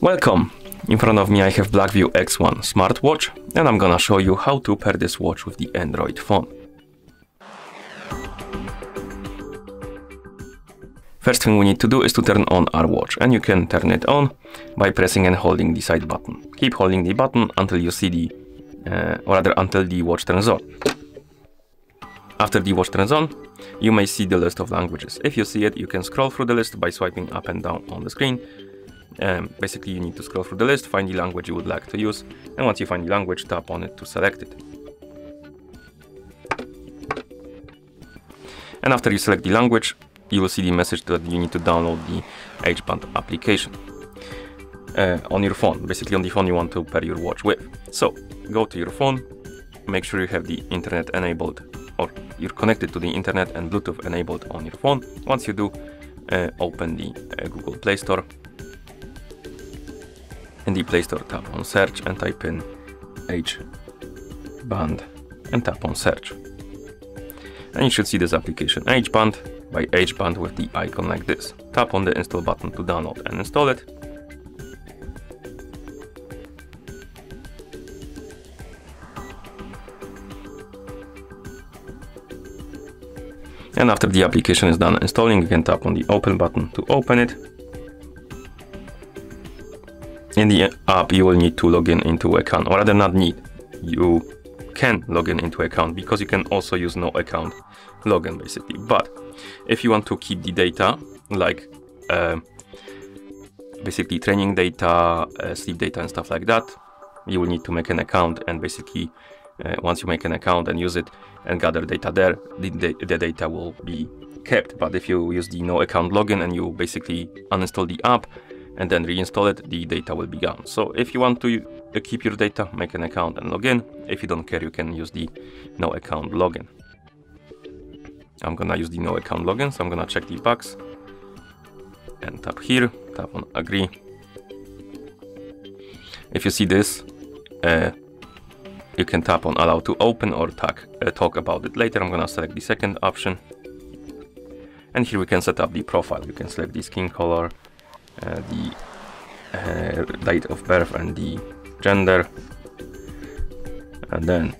Welcome! In front of me I have BLACKVIEW X1 smartwatch, and I'm gonna show you how to pair this watch with the Android phone. First thing we need to do is to turn on our watch, and you can turn it on by pressing and holding the side button. Keep holding the button until you see the, until the watch turns on. After the watch turns on, you may see the list of languages. If you see it, you can scroll through the list by swiping up and down on the screen. Basically, you need to scroll through the list, find the language you would like to use, and once you find the language, tap on it to select it. And after you select the language, you will see the message that you need to download the H-band application on your phone, basically on the phone you want to pair your watch with. So, go to your phone, make sure you have the internet enabled, or you're connected to the internet and Bluetooth enabled on your phone. Once you do, open the Google Play Store. In the Play Store, tap on search and type in H-band and tap on search. And you should see this application H-band by H-band with the icon like this. Tap on the install button to download and install it. And after the application is done installing, you can tap on the open button to open it. In the app, you will need to log in into account, or rather not need, you can log in into account, because you can also use no account login basically. But if you want to keep the data, like basically training data, sleep data and stuff like that, you will need to make an account, and basically once you make an account and use it and gather data there, the data will be kept. But if you use the no account login and you basically uninstall the app and then reinstall it, the data will be gone. So if you want to keep your data, make an account and log in. If you don't care, you can use the no account login. I'm gonna use the no account login, so I'm gonna check the box and tap here, tap on agree. If you see this, you can tap on allow to open or talk about it later. I'm gonna select the second option. And here we can set up the profile. You can select the skin color, the date of birth and the gender, and then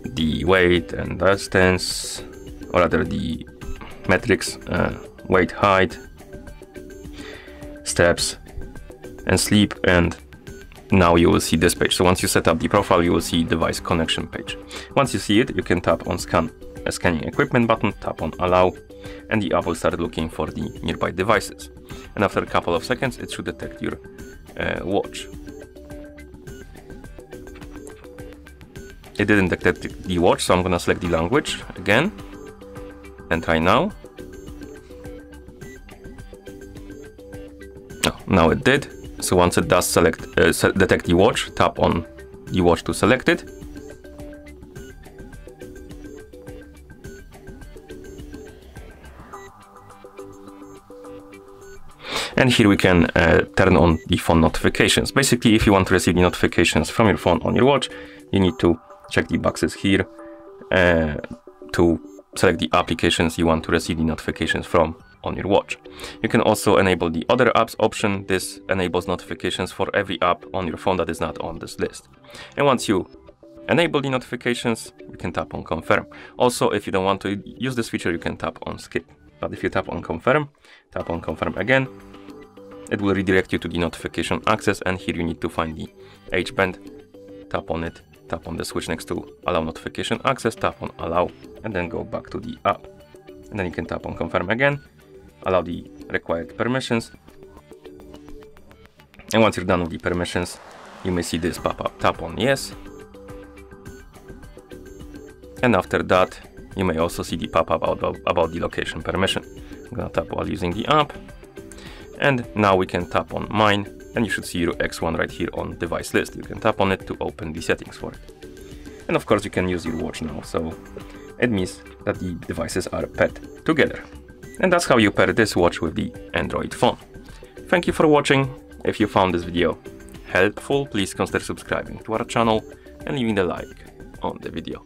the weight and distance, or rather the metrics, weight, height, steps, and sleep. And now you will see this page. So once you set up the profile, you will see device connection page. Once you see it, you can tap on scanning equipment button, tap on allow, and the app will start looking for the nearby devices. And after a couple of seconds, it should detect your watch. It didn't detect the watch, so I'm gonna select the language again and try now. Oh, now it did. So once it does detect the watch, tap on the watch to select it. And here we can turn on the phone notifications. Basically, if you want to receive the notifications from your phone on your watch, you need to check the boxes here to select the applications you want to receive the notifications from on your watch. You can also enable the other apps option. This enables notifications for every app on your phone that is not on this list. And once you enable the notifications, you can tap on confirm. Also, if you don't want to use this feature, you can tap on skip. But if you tap on confirm again, it will redirect you to the notification access, and here you need to find the H-band, tap on it, tap on the switch next to allow notification access, tap on allow, and then go back to the app. And then you can tap on confirm again, allow the required permissions. And once you're done with the permissions, you may see this pop up, tap on yes. And after that, you may also see the pop up about the location permission. I'm gonna tap while using the app. And now we can tap on mine, and you should see your X1 right here on device list. You can tap on it to open the settings for it. And of course you can use your watch now, so it means that the devices are paired together. And that's how you pair this watch with the Android phone. Thank you for watching. If you found this video helpful, please consider subscribing to our channel and leaving a like on the video.